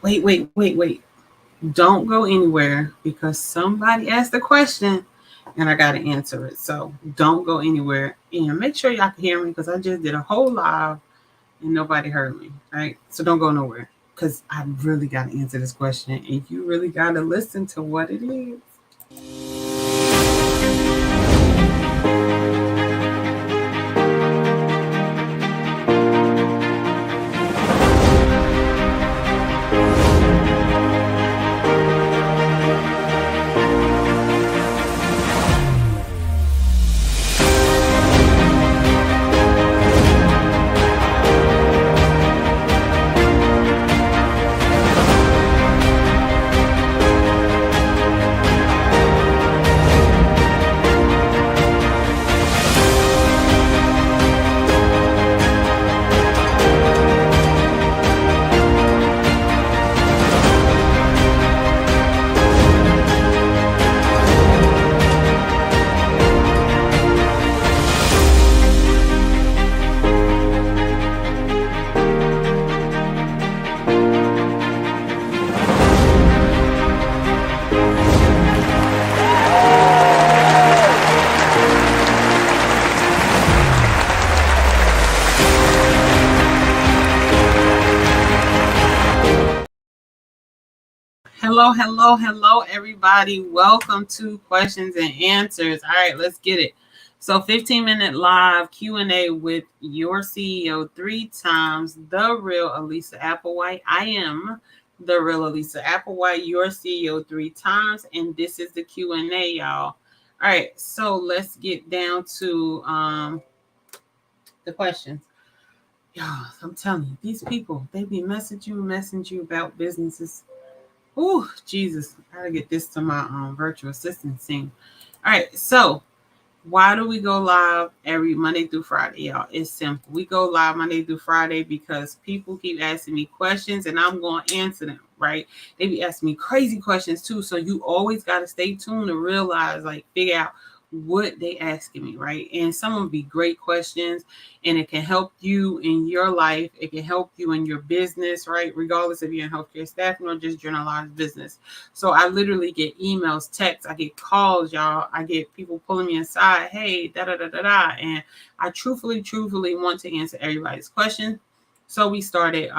Wait. Don't go anywhere because somebody asked a question and I got to answer it. So don't go anywhere and make sure y'all can hear me because I just did a whole live and nobody heard me. Right? So don't go nowhere because I really got to answer this question and you really got to listen to what it is. Hello, everybody. Welcome to Questions and Answers. All right, let's get it. So 15-minute live Q&A with your CEO 3 times, the real Alisa Applewhite. I am the real Alisa Applewhite, your CEO 3 times, and this is the Q&A, y'all. All right, so let's get down to the questions. Y'all, I'm telling you, these people, they be messaging you about businesses. Oh, Jesus. I gotta get this to my virtual assistant scene. All right. So why do we go live every Monday through Friday, y'all? It's simple. We go live Monday through Friday because people keep asking me questions and I'm going to answer them, right? They be asking me crazy questions too. So you always got to stay tuned to realize, figure out what they asking me, right? And some of them be great questions and it can help you in your life. It can help you in your business, right? Regardless if you're in healthcare staffing or just generalized business. So I literally get emails, texts, I get calls, y'all. I get people pulling me aside. Hey, da. And I truthfully want to answer everybody's question. So we started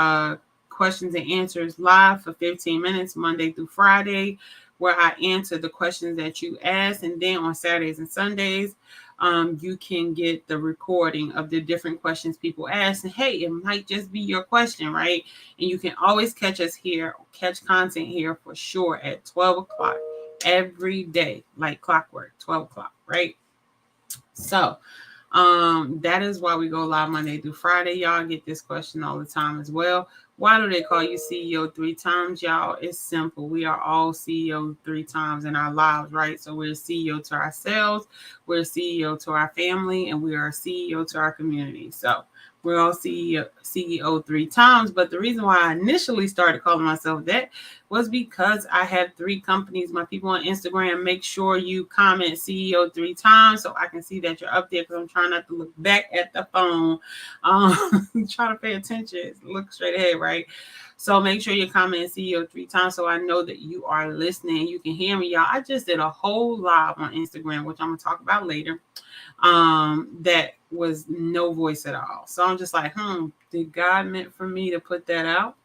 questions and answers live for 15 minutes, Monday through Friday, where I answer the questions that you ask. And then on Saturdays and Sundays, you can get the recording of the different questions people ask. And hey, it might just be your question, right? And you can always catch content here for sure at 12 o'clock every day, like clockwork, 12 o'clock, right? So that is why we go live Monday through Friday. Y'all get this question all the time as well. Why do they call you CEO 3 times, y'all? It's simple. We are all CEO 3 times in our lives, right? So we're CEO to ourselves, we're CEO to our family, and we are CEO to our community. So we're all CEO 3 times. But the reason why I initially started calling myself that was because I have 3 companies. My people on Instagram, make sure you comment CEO 3 times so I can see that you're up there, because I'm trying not to look back at the phone. Trying to pay attention, look straight ahead, right? So make sure you comment CEO 3 times so I know that you are listening. You can hear me, y'all. I just did a whole live on Instagram, which I'm going to talk about later. That was no voice at all. So I'm just like, did God meant for me to put that out?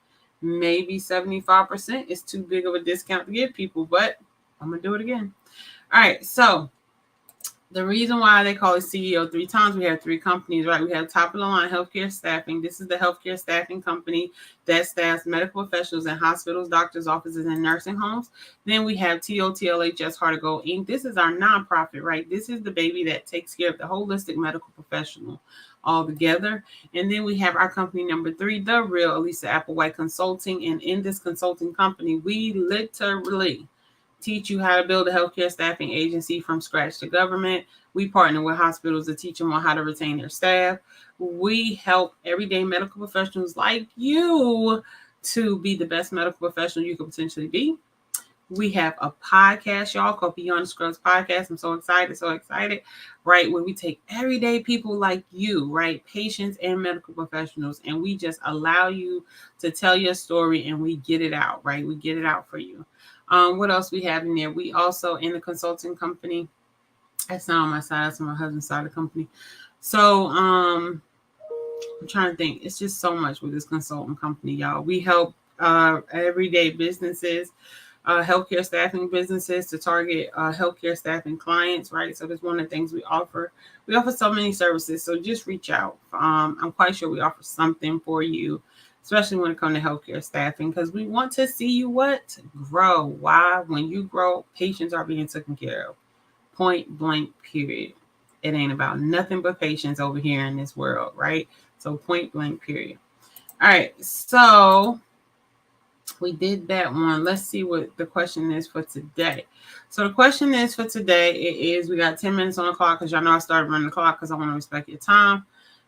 Maybe 75% is too big of a discount to give people, but I'm going to do it again. All right. So the reason why they call it CEO 3 times, we have 3 companies, right? We have top of the line healthcare staffing. This is the healthcare staffing company that staffs medical professionals in hospitals, doctors' offices, and nursing homes. Then we have TOTLHS Heart of Gold Inc. This is our nonprofit, right? This is the baby that takes care of the holistic medical professional all together. And then we have our company number 3, the real Alisa Applewhite Consulting. And in this consulting company, we literally teach you how to build a healthcare staffing agency from scratch to government. We partner with hospitals to teach them on how to retain their staff. We help everyday medical professionals like you to be the best medical professional you could potentially be. We have a podcast, y'all, called Beyond the Scrubs Podcast. I'm so excited, right? Where we take everyday people like you, right? Patients and medical professionals, and we just allow you to tell your story and we get it out, right? We get it out for you. What else we have in there? We also in the consulting company. That's not on my side, that's on my husband's side of the company. So I'm trying to think. It's just so much with this consulting company, y'all. We help everyday businesses, healthcare staffing businesses to target healthcare staffing clients, right? So that's one of the things we offer. We offer so many services, so just reach out. I'm quite sure we offer something for you, especially when it comes to healthcare staffing, because we want to see you grow. Why? When you grow, patients are being taken care of. Point blank, period. It ain't about nothing but patients over here in this world, right? So point blank, period. All right, so we did that one. Let's see what the question is for today. So the question is for today, we got 10 minutes on the clock because y'all know I started running the clock because I want to respect your time.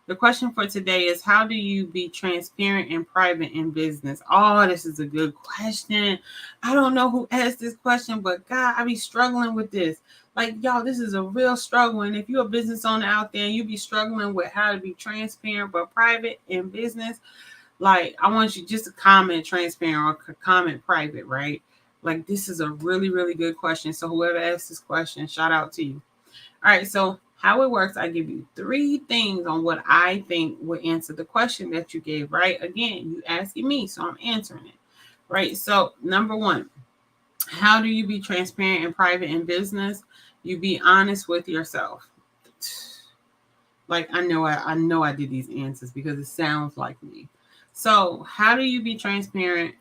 The question for today is, how do you be transparent and private in business? Oh, this is a good question. I don't know who asked this question, but God, I be struggling with this. Like, y'all, this is a real struggle. And if you're a business owner out there and you be struggling with how to be transparent but private in business, like, I want you just to comment transparent or comment private, right? Like, this is a really, really good question. So whoever asked this question, shout out to you. All right, so how it works, I give you 3 things on what I think would answer the question that you gave, right? Again, you asking me, so I'm answering it, right? So number 1, how do you be transparent and private in business? You be honest with yourself. Like, I know I did these answers because it sounds like me. So how do you be transparent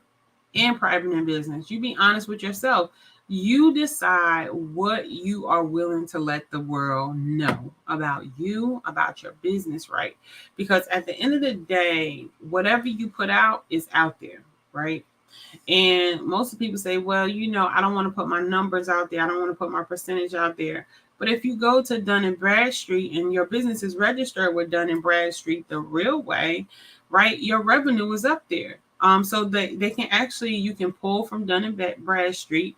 and private in business? You be honest with yourself. You decide what you are willing to let the world know about you, about your business, right? Because at the end of the day, whatever you put out is out there, right? And most people say, well, I don't want to put my numbers out there. I don't want to put my percentage out there. But if you go to Dun & Bradstreet and your business is registered with Dun & Bradstreet the real way, right, your revenue is up there. So they can actually, you can pull from Dun & Bradstreet,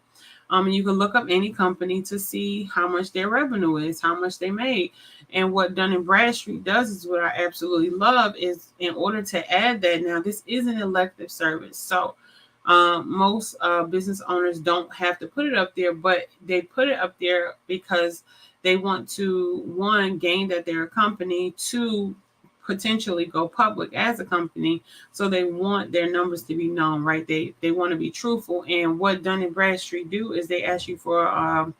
and you can look up any company to see how much their revenue is, how much they made. And what Dun & Bradstreet does is what I absolutely love is, in order to add that, now this is an elective service. So most business owners don't have to put it up there, but they put it up there because they want to, 1, gain that they're a company, 2, potentially go public as a company. So they want their numbers to be known, right? They want to be truthful. And what Dun & Bradstreet do is they ask you for a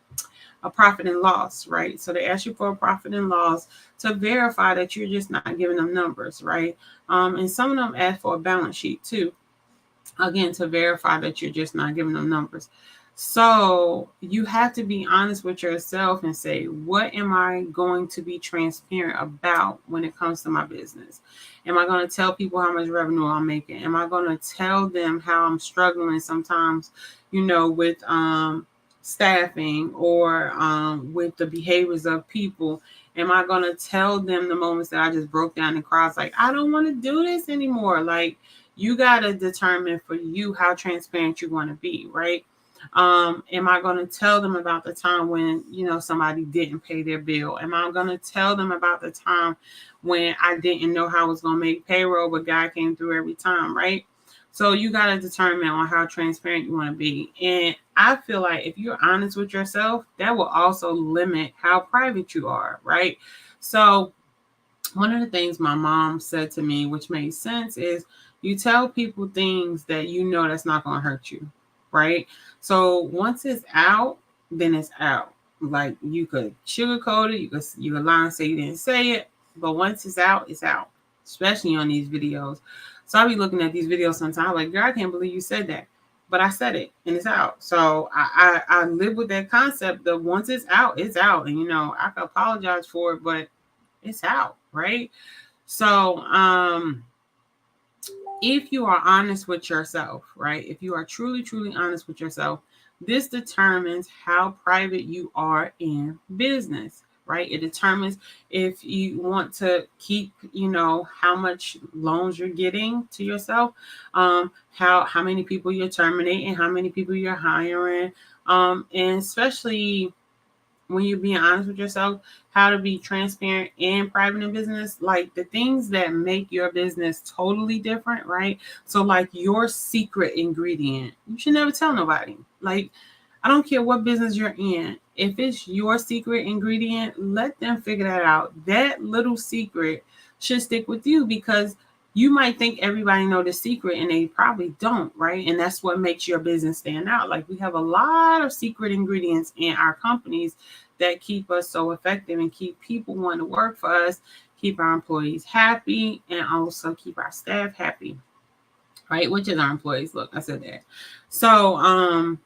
profit and loss, right? So they ask you for a profit and loss to verify that you're just not giving them numbers, right? And some of them ask for a balance sheet too, again, to verify that you're just not giving them numbers. So you have to be honest with yourself and say, what am I going to be transparent about when it comes to my business? Am I going to tell people how much revenue I'm making? Am I going to tell them how I'm struggling sometimes, with staffing or with the behaviors of people? Am I going to tell them the moments that I just broke down and cried, like, I don't want to do this anymore? Like, you got to determine for you how transparent you want to be, right? Am I going to tell them about the time when, somebody didn't pay their bill? Am I going to tell them about the time when I didn't know how I was going to make payroll, but God came through every time, right? So you got to determine on how transparent you want to be. And I feel like if you're honest with yourself, that will also limit how private you are, right? So one of the things my mom said to me, which made sense, is you tell people things that that's not going to hurt you, right? So once it's out, then it's out. Like, you could sugarcoat it, you could lie and say you didn't say it, but once it's out, especially on these videos. So I'll be looking at these videos sometimes like, girl, I can't believe you said that. But I said it and it's out. So I live with that concept that once it's out, it's out. And, I can apologize for it, but it's out, right? So if you are honest with yourself, right? If you are truly, truly honest with yourself, this determines how private you are in business, right? It determines if you want to keep, how much loans you're getting to yourself, how many people you're terminating, how many people you're hiring, and especially when you're being honest with yourself, how to be transparent and private in business, like the things that make your business totally different, right? So like your secret ingredient, you should never tell nobody. Like, I don't care what business you're in. If it's your secret ingredient, let them figure that out. That little secret should stick with you, because you might think everybody know the secret and they probably don't, right? And that's what makes your business stand out. Like, we have a lot of secret ingredients in our companies that keep us so effective and keep people wanting to work for us, keep our employees happy, and also keep our staff happy, right? Which is our employees. Look, I said that. So,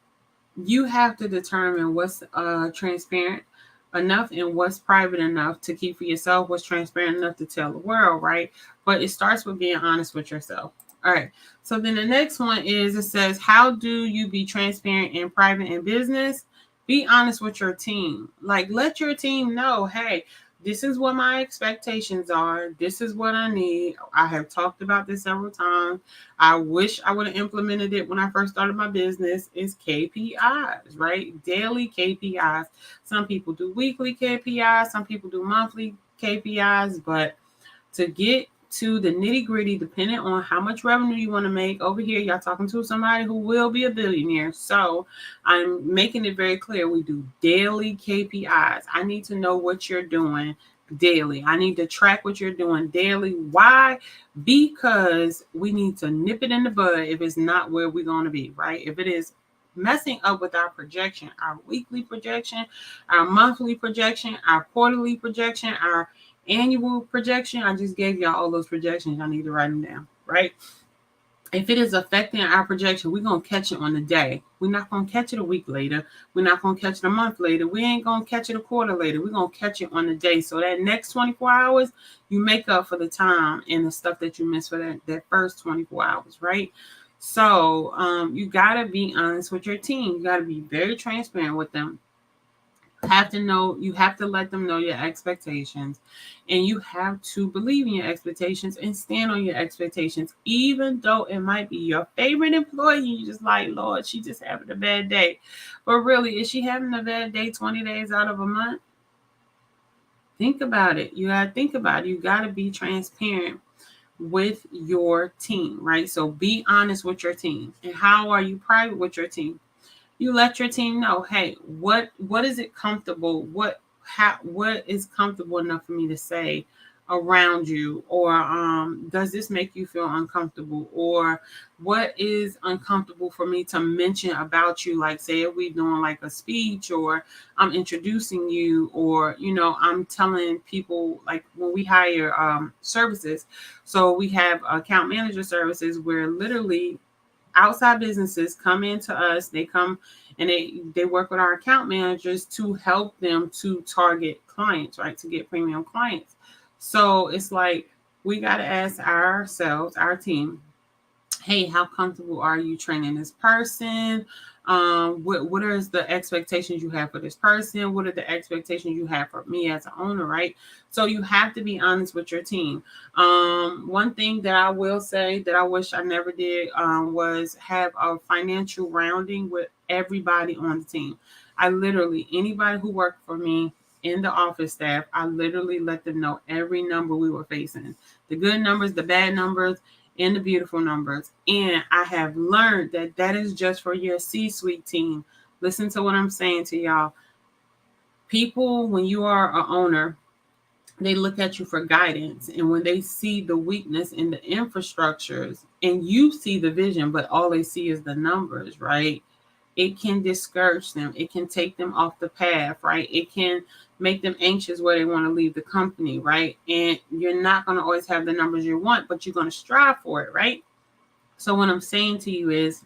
you have to determine what's transparent enough and what's private enough to keep for yourself, what's transparent enough to tell the world, right? But it starts with being honest with yourself. All right. So then the next one is, it says, how do you be transparent and private in business? Be honest with your team. Like, let your team know, hey, this is what my expectations are. This is what I need. I have talked about this several times. I wish I would have implemented it when I first started my business. It's KPIs, right? Daily KPIs. Some people do weekly KPIs. Some people do monthly KPIs. But to get to the nitty gritty, depending on how much revenue you want to make, over here, y'all talking to somebody who will be a billionaire. So I'm making it very clear. We do daily KPIs. I need to know what you're doing daily. I need to track what you're doing daily. Why? Because we need to nip it in the bud if it's not where we're going to be, right? If it is messing up with our projection, our weekly projection, our monthly projection, our quarterly projection, our annual projection. I just gave y'all all those projections. Y'all need to write them down, right? If it is affecting our projection, we're going to catch it on the day. We're not going to catch it a week later. We're not going to catch it a month later. We ain't going to catch it a quarter later. We're going to catch it on the day. So that next 24 hours, you make up for the time and the stuff that you missed for that first 24 hours, right? So you got to be honest with your team. You got to be very transparent with them. You have to let them know your expectations, and you have to believe in your expectations and stand on your expectations, even though it might be your favorite employee. You just like, Lord, she just having a bad day. But really, is she having a bad day 20 days out of a month? Think about it. You got to think about it. You got to be transparent with your team, right? So be honest with your team. And how are you private with your team? You let your team know, hey, what is it comfortable? What is comfortable enough for me to say around you? Or does this make you feel uncomfortable? Or what is uncomfortable for me to mention about you? Like, say if we're doing like a speech, or I'm introducing you, or I'm telling people, like when we hire services. So we have account manager services where literally outside businesses come into us. They come and they work with our account managers to help them to target clients, right? To get premium clients. So it's like, we got to ask ourselves, our team, hey, how comfortable are you training this person? What are the expectations you have for this person? What are the expectations you have for me as an owner, right? So you have to be honest with your team. One thing that I will say that I wish I never did was have a financial rounding with everybody on the team. Anybody who worked for me in the office staff, I literally let them know every number we were facing, the good numbers, the bad numbers, and the beautiful numbers. And I have learned that is just for your C-suite team. Listen to what I'm saying to y'all. People, when you are an owner, they look at you for guidance. And when they see the weakness in the infrastructures and you see the vision, but all they see is the numbers, right? It can discourage them. It can take them off the path, right? It can make them anxious where they want to leave the company, right? And you're not going to always have the numbers you want, but you're going to strive for it, right? So what I'm saying to you is,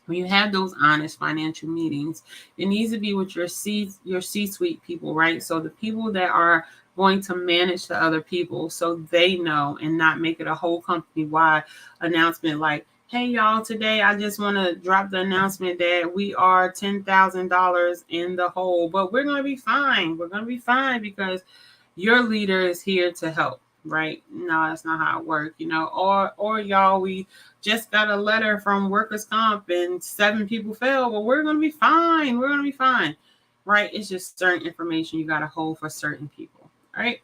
when you have those honest financial meetings, it needs to be with your C-suite people, right? So the people that are going to manage the other people, so they know, and not make it a whole company-wide announcement like, Hey y'all, today I just want to drop the announcement that we are $10,000 in the hole, but we're going to be fine. We're going to be fine because your leader is here to help, right? No, that's not how it works, or y'all, we just got a letter from workers' comp and 7 people fell, but we're going to be fine. We're going to be fine, right? It's just certain information you got to hold for certain people, right?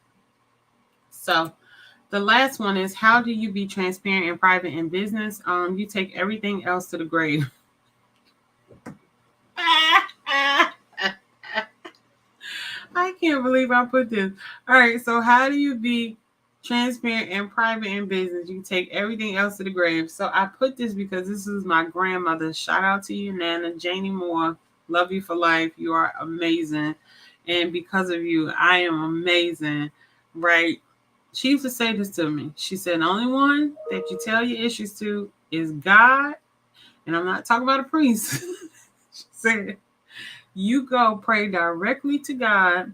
So the last one is, how do you be transparent in private and business? You take everything else to the grave. I can't believe I put this. All right, so how do you be transparent in private and business? You take everything else to the grave. So I put this because this is my grandmother. Shout out to you, Nana Janie Moore. Love you for life. You are amazing. And because of you, I am amazing, right? She used to say this to me. She said, the only one that you tell your issues to is God. And I'm not talking about a priest. She said, you go pray directly to God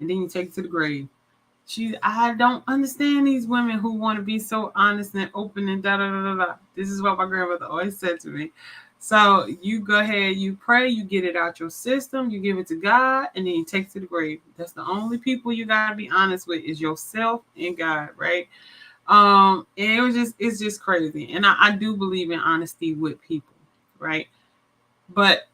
and then you take it to the grave. I don't understand these women who want to be so honest and open and da da da da da. This is what my grandmother always said to me. So you go ahead, you pray, you get it out your system, you give it to God, and then you take it to the grave. That's the only people you gotta be honest with is yourself and God, right? And it's just crazy. And I do believe in honesty with people, right? But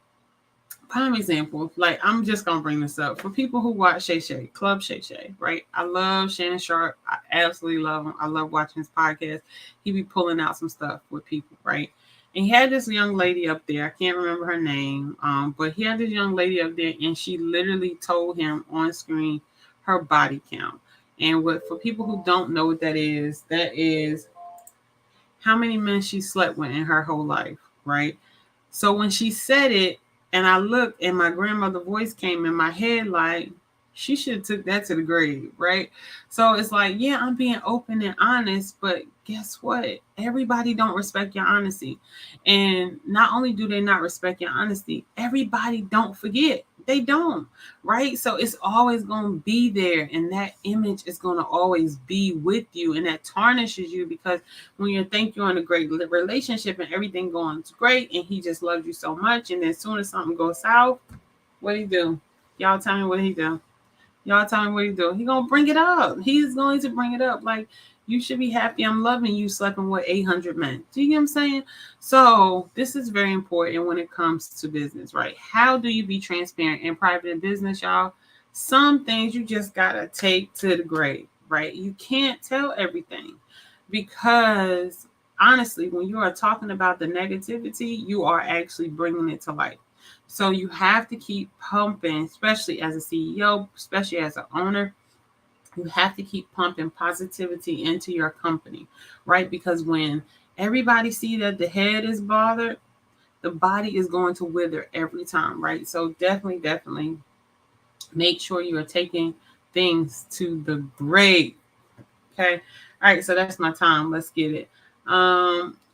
prime example, like I'm just gonna bring this up for people who watch Shay Shay, Club Shay Shay, right? I love Shannon Sharp. I absolutely love him. I love watching his podcast. He be pulling out some stuff with people, right? And he had this young lady up there. I can't remember her name, but he had this young lady up there, and she literally told him on screen her body count. And for people who don't know what that is how many men she slept with in her whole life, right? So when she said it, and I looked, and my grandmother's voice came in my head, like, she should have took that to the grave, right? So it's like, yeah, I'm being open and honest, but guess what? Everybody don't respect your honesty. And not only do they not respect your honesty, everybody don't forget. They don't, right? So it's always going to be there, and that image is going to always be with you, and that tarnishes you because when you think you're in a great relationship and everything going great, and he just loves you so much, and then as soon as something goes south, what do he do? Y'all tell me what he do. Y'all tell me what he do. He gonna bring it up. He's going to bring it up. Like, you should be happy I'm loving you sleeping with 800 men. Do you get what I'm saying? So this is very important when it comes to business, right? How do you be transparent in private and business, y'all? Some things you just gotta take to the grave, right? You can't tell everything because honestly, when you are talking about the negativity, you are actually bringing it to light. So you have to keep pumping, especially as a CEO, especially as an owner. You have to keep pumping positivity into your company, right? Because when everybody see that the head is bothered, the body is going to wither every time, right? So definitely make sure you are taking things to the grave. Okay. All right. So that's my time. Let's get it.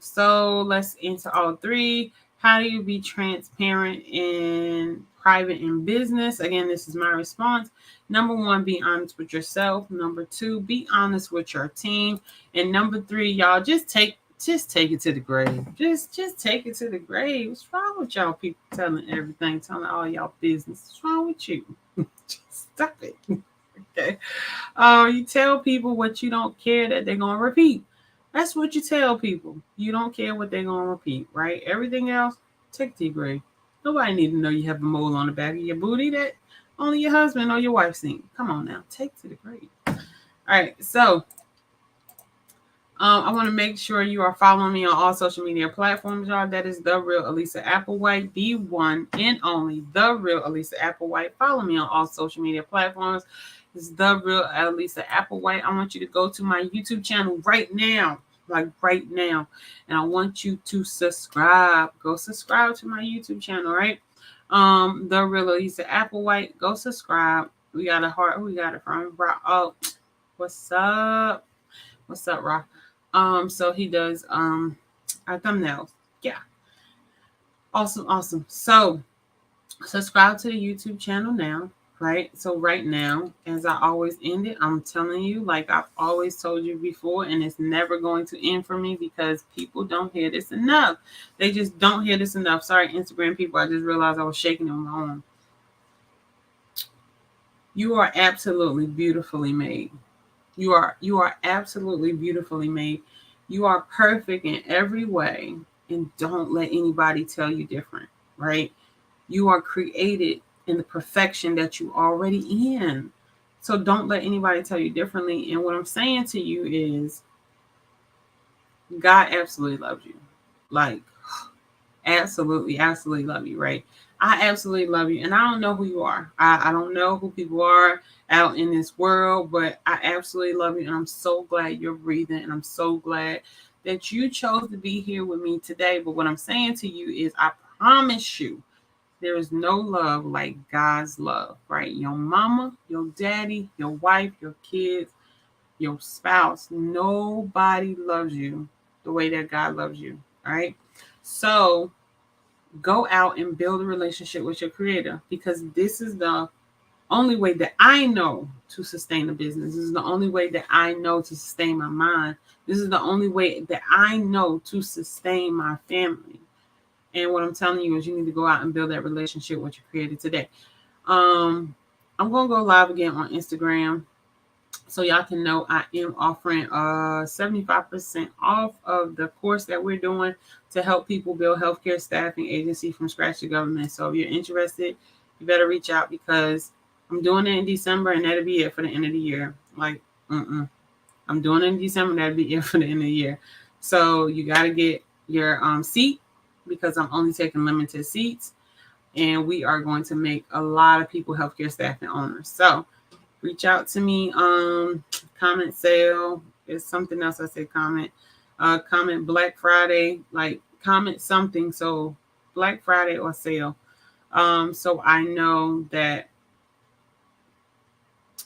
So let's answer all 3. How do you be transparent in private and business? Again, this is my response. Number 1, be honest with yourself. Number 2, be honest with your team. And number 3, y'all, just take it to the grave. Just take it to the grave. What's wrong with y'all people telling everything, telling all y'all business? What's wrong with you? Just stop it. Okay. You tell people what you don't care that they're going to repeat. That's what you tell people. You don't care what they're going to repeat, right? Everything else, take the grave. Nobody need to know you have a mole on the back of your booty that only your husband or your wife seen. Come on now, take to the grave. All right, so I want to make sure you are following me on all social media platforms, y'all. That is The Real Alisa Applewhite, the one and only The Real Alisa Applewhite. Follow me on all social media platforms. It's The Real Alisa Applewhite. I want you to go to my YouTube channel right now, and I want you to subscribe. Go subscribe to my YouTube channel, right? The Real Alisa Applewhite. Go subscribe. We got a heart. Who we got it from? Rock. Oh, what's up? What's up, Rock? So he does our thumbnails. Yeah. Awesome. So subscribe to the YouTube channel now. right? So right now, as I always end it, I'm telling you, like I've always told you before, and it's never going to end for me because people don't hear this enough. They just don't hear this enough. Sorry, Instagram people. I just realized I was shaking on my own. You are absolutely beautifully made. You are absolutely beautifully made. You are perfect in every way, and don't let anybody tell you different, right? You are created in the perfection that you already in. So don't let anybody tell you differently. And what I'm saying to you is God absolutely loves you. Like absolutely, absolutely love you, right? I absolutely love you. And I don't know who you are. I don't know who people are out in this world, but I absolutely love you. And I'm so glad you're breathing. And I'm so glad that you chose to be here with me today. But what I'm saying to you is, I promise you, there is no love like God's love, right? Your mama, your daddy, your wife, your kids, your spouse. Nobody loves you the way that God loves you, all right? So go out and build a relationship with your creator, because this is the only way that I know to sustain a business. This is the only way that I know to sustain my mind. This is the only way that I know to sustain my family. And what I'm telling you is, you need to go out and build that relationship with your creator today. I'm gonna go live again on Instagram, so y'all can know I am offering 75% off of the course that we're doing to help people build healthcare staffing agency from scratch to government. So if you're interested, you better reach out, because I'm doing it in December, and that'll be it for the end of the year. Like, I'm doing it in December, that'll be it for the end of the year. So you got to get your seat, because I'm only taking limited seats, and we are going to make a lot of people healthcare staffing owners. So reach out to me. Comment sale is something else. I said comment. Comment Black Friday, like comment something. So Black Friday or sale. So I know that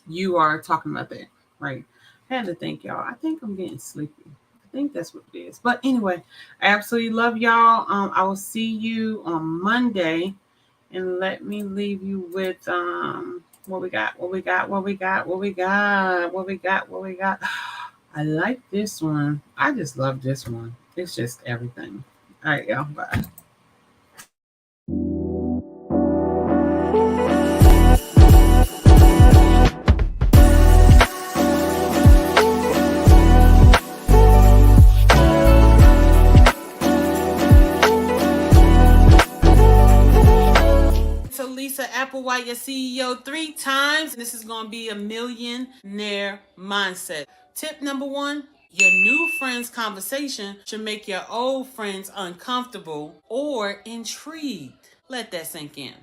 you are talking about that, right? I had to think, y'all. I think I'm getting sleepy. I think that's what it is. But anyway, I absolutely love y'all. I will see you on Monday. And let me leave you with what we got. I like this one. I just love this one. It's just everything. All right, y'all. Bye. It's Alisa Applewhite, your CEO 3 times, and this is going to be a millionaire mindset. Tip number 1: your new friends' conversation should make your old friends uncomfortable or intrigued. Let that sink in.